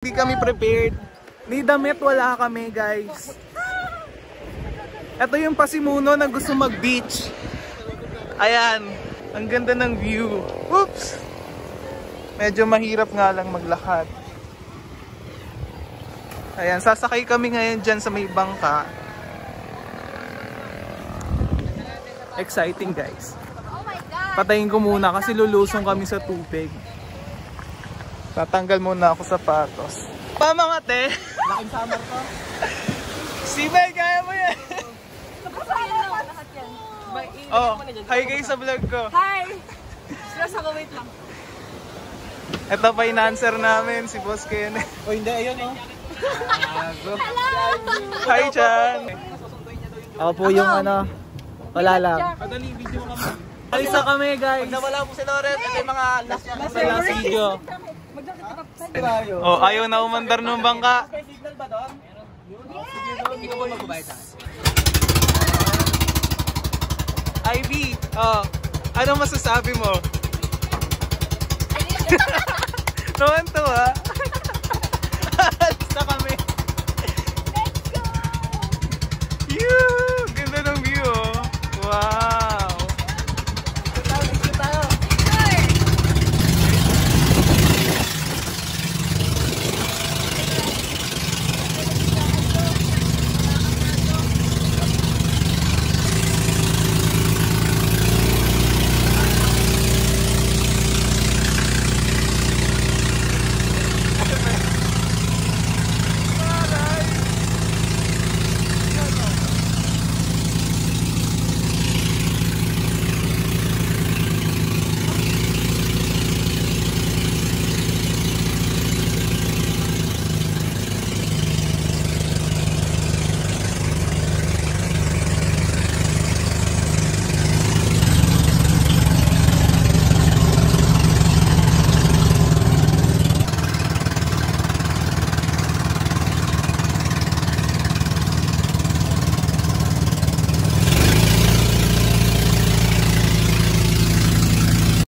Hindi kami prepared. Ni damit wala kami, guys. Ito yung pasimuno na gusto mag-beach. Ayan, ang ganda ng view. Oops! Medyo mahirap nga lang maglakad. Ayan, sasakay kami ngayon dyan sa may bangka. Exciting, guys. Patayin ko muna kasi lulusong kami sa tubig. Tatanggal muna ako sapatos. Pa mga te! Laking summer ko. Sibay, kaya mo yan! Oh, hi guys sa vlog ko. Hi! Wait lang. Ito financer namin, si Boss Ken. O hindi, ayun o. Hi Chan! Ako po yung ano, wala lang. Padaling video kami. Alisa kami guys. Pag nawala po si Loren, ito yung mga last video. Oh, ayaw na umandar ng bangka. May signal ba doon? Hindi ko po magbabayad sa akin. Ivy, oh, ano masasabi mo? Tuwan-tuwa.